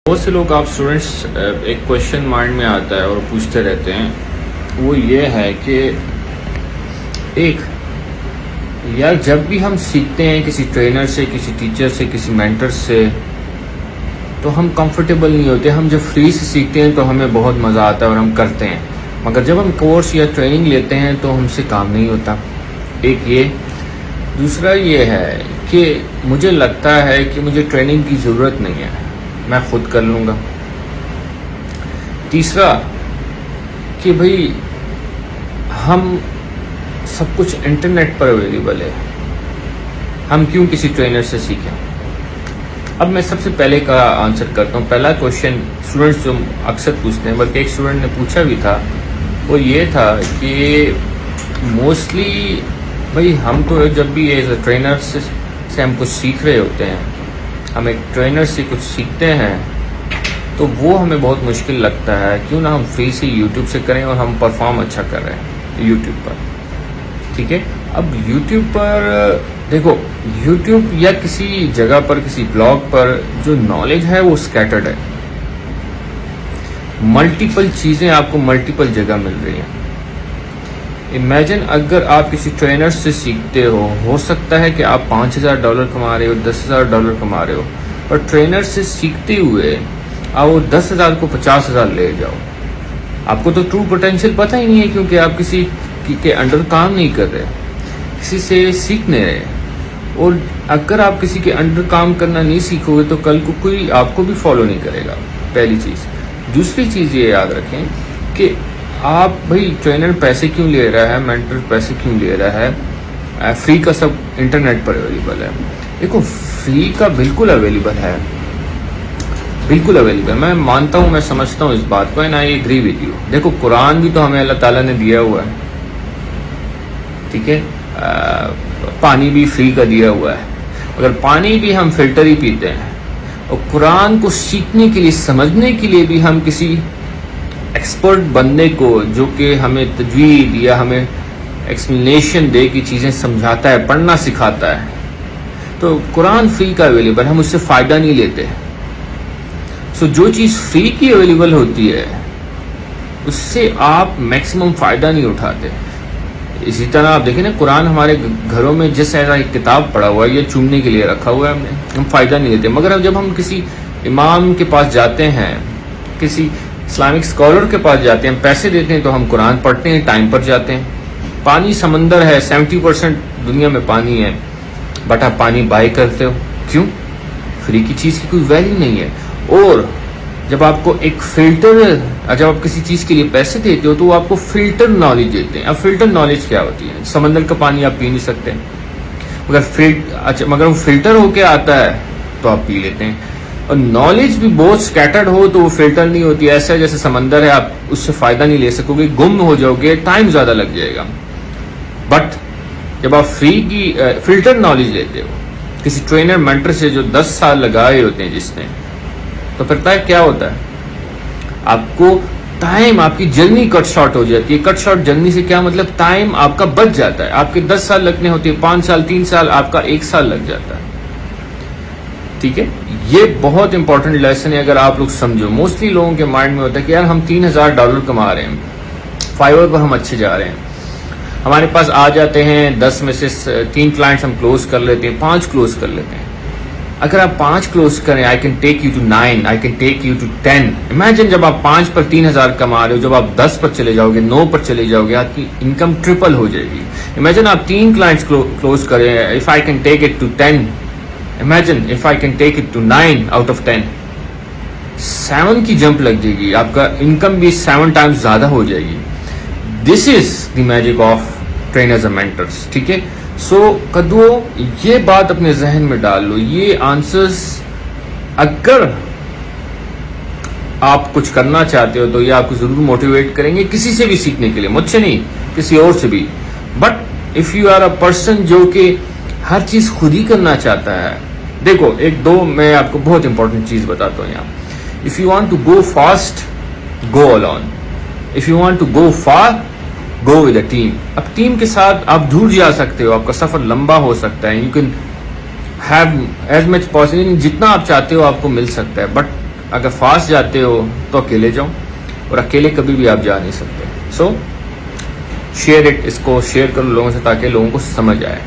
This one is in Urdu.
بہت سے لوگ آپ اسٹوڈنٹس ایک کویشچن مائنڈ میں آتا ہے اور پوچھتے رہتے ہیں، وہ یہ ہے کہ ایک یار جب بھی ہم سیکھتے ہیں کسی ٹرینر سے، کسی ٹیچر سے، کسی مینٹر سے، تو ہم کمفرٹیبل نہیں ہوتے. ہم جب فری سے سیکھتے ہیں تو ہمیں بہت مزہ آتا ہے اور ہم کرتے ہیں، مگر جب ہم کورس یا ٹریننگ لیتے ہیں تو ہم سے کام نہیں ہوتا. ایک یہ. دوسرا یہ ہے کہ مجھے لگتا ہے کہ مجھے ٹریننگ کی ضرورت نہیں ہے، میں خود کر لوں گا. تیسرا کہ بھئی ہم سب کچھ انٹرنیٹ پر اویلیبل ہے، ہم کیوں کسی ٹرینر سے سیکھیں. اب میں سب سے پہلے کا آنسر کرتا ہوں. پہلا کویشچن اسٹوڈنٹس جو اکثر پوچھتے ہیں، بلکہ ایک اسٹوڈنٹ نے پوچھا بھی تھا، وہ یہ تھا کہ موسٹلی بھئی ہم تو جب بھی ایز اے ٹرینر سے ہم کچھ سیکھ رہے ہوتے ہیں، ہم ایک ٹرینر سے کچھ سیکھتے ہیں تو وہ ہمیں بہت مشکل لگتا ہے. کیوں نہ ہم فری سے یوٹیوب سے کریں، اور ہم پرفارم اچھا کر رہے ہیں یوٹیوب پر. ٹھیک ہے. اب یوٹیوب پر دیکھو، یوٹیوب یا کسی جگہ پر، کسی بلاگ پر جو نالج ہے وہ اسکیٹرڈ ہے. ملٹیپل چیزیں آپ کو ملٹیپل جگہ مل رہی ہیں. امیجن اگر آپ کسی ٹرینر سے سیکھتے ہو سکتا ہے کہ آپ $5,000 کما رہے ہو، $10,000 کما رہے ہو، اور ٹرینر سے سیکھتے ہوئے آپ وہ 10,000 کو 50,000 لے جاؤ. آپ کو تو ٹرو پوٹینشیل پتہ ہی نہیں ہے، کیونکہ آپ کسی کے انڈر کام نہیں کر رہے، کسی سے سیکھ نہیں رہے. اور اگر آپ کسی کے انڈر کام کرنا نہیں سیکھو گے تو کل کو کوئی آپ کو بھی فالو نہیں کرے گا. پہلی چیز. دوسری چیز یہ یاد رکھیں کہ آپ بھائی ٹرینر پیسے کیوں لے رہا ہے، مینٹر پیسے کیوں لے رہا ہے. فری کا سب انٹرنیٹ پر اویلیبل ہے. دیکھو فری کا بالکل اویلیبل ہے، بالکل اویلیبل. میں مانتا ہوں، میں سمجھتا ہوں اس بات کو، and I agree with you. دیکھو قرآن بھی تو ہمیں اللہ تعالیٰ نے دیا ہوا ہے. ٹھیک ہے. پانی بھی فری کا دیا ہوا ہے. اگر پانی بھی ہم فلٹر ہی پیتے ہیں، اور قرآن کو سیکھنے کے لیے، سمجھنے کے لیے بھی ہم کسی ایکسپرٹ بندے کو، جو کہ ہمیں تجوید یا ہمیں ایکسپلینیشن دے کی چیزیں سمجھاتا ہے، پڑھنا سکھاتا ہے، تو قرآن فری کا اویلیبل، ہم اس سے فائدہ نہیں لیتے. جو چیز فری کی اویلیبل ہوتی ہے اس سے آپ میکسیمم فائدہ نہیں اٹھاتے. اسی طرح آپ دیکھیں نا، قرآن ہمارے گھروں میں جس ایسا ایک کتاب پڑا ہوا ہے، یہ چومنے کے لیے رکھا ہوا ہے، ہم فائدہ نہیں لیتے. مگر جب ہم کسی امام کے پاس جاتے ہیں، کسی اسلامک اسکالر کے پاس جاتے ہیں، پیسے دیتے ہیں، تو ہم قرآن پڑھتے ہیں، ٹائم پر جاتے ہیں. پانی سمندر ہے، 70% دنیا میں پانی ہے، بٹ آپ پانی بائی کرتے ہو. کیوں؟ فری کی چیز کی کوئی ویلیو نہیں ہے. اور جب آپ کو ایک فلٹر، جب آپ کسی چیز کے لیے پیسے دیتے ہو تو وہ آپ کو فلٹر نالج دیتے ہیں. اب فلٹر نالج کیا ہوتی ہے؟ سمندر کا پانی آپ پی نہیں سکتے، مگر وہ فلٹر ہو کے آتا ہے تو آپ پی لیتے ہیں. اور نالج بھی بہت سکیٹرڈ ہو تو وہ فلٹر نہیں ہوتی. ایسا جیسے سمندر ہے، آپ اس سے فائدہ نہیں لے سکو گے، گم ہو جاؤ گے، ٹائم زیادہ لگ جائے گا. بٹ جب آپ فری کی فلٹر نالج لیتے ہو کسی ٹرینر مینٹر سے، جو 10 سال لگائے ہوتے ہیں جس نے، تو پھر کیا ہوتا ہے؟ آپ کو ٹائم، آپ کی جرنی کٹ شارٹ ہو جاتی ہے. کٹ شارٹ جرنی سے کیا مطلب؟ ٹائم آپ کا بچ جاتا ہے. آپ کے 10 سال لگنے ہوتے ہیں، 5 سال، 3 سال، آپ کا 1 سال لگ جاتا ہے. ٹھیک ہے. یہ بہت امپورٹنٹ لیسن ہے. اگر آپ لوگ سمجھو، موسٹلی لوگوں کے مائنڈ میں ہوتا ہے کہ یار ہم $3,000 کما رہے ہیں، فائیور پر ہم اچھے جا رہے ہیں، ہمارے پاس آ جاتے ہیں 10 میں سے 3 کلائنٹس ہم کلوز کر لیتے ہیں، 5 کلوز کر لیتے ہیں. اگر آپ 5 کلوز کریں، I can take you to 9, I can take you to 10. Imagine جب آپ 5 پر 3,000 کما رہے ہو، جب آپ 10 پر چلے جاؤ گے، 9 پر چلے جاؤ گے، آپ کی انکم ٹرپل ہو جائے گی. امیجن آپ 3 کلائنٹس کلوز کریں، if I can take it to 10. Imagine if I can take it to 9 out of 10. 7 کی جمپ لگ جائے گی، آپ کا انکم بھی 7 ٹائمز زیادہ ہو جائے گی. This is the magic of trainers and mentors. ٹھیک ہے. کدو یہ بات اپنے ذہن میں ڈال لو. یہ آنسرز اگر آپ کچھ کرنا چاہتے ہو تو یہ آپ کو ضرور موٹیویٹ کریں گے، کسی سے بھی سیکھنے کے لیے، مجھ سے نہیں، کسی اور سے بھی. But if you are a person جو کہ ہر چیز خود ہی کرنا چاہتا ہے، دیکھو میں آپ کو بہت امپورٹنٹ چیز بتاتا ہوں یہاں. If you want to go fast, go alone. If you want to go far, go with a team. اب ٹیم کے ساتھ آپ دور جا سکتے ہو، آپ کا سفر لمبا ہو سکتا ہے. You can have as much possible, جتنا آپ چاہتے ہو آپ کو مل سکتا ہے. بٹ اگر فاسٹ جاتے ہو تو اکیلے جاؤ، اور اکیلے کبھی بھی آپ جا نہیں سکتے. سو شیئر اٹ، اس کو شیئر کرو لوگوں سے تاکہ لوگوں کو سمجھ آئے.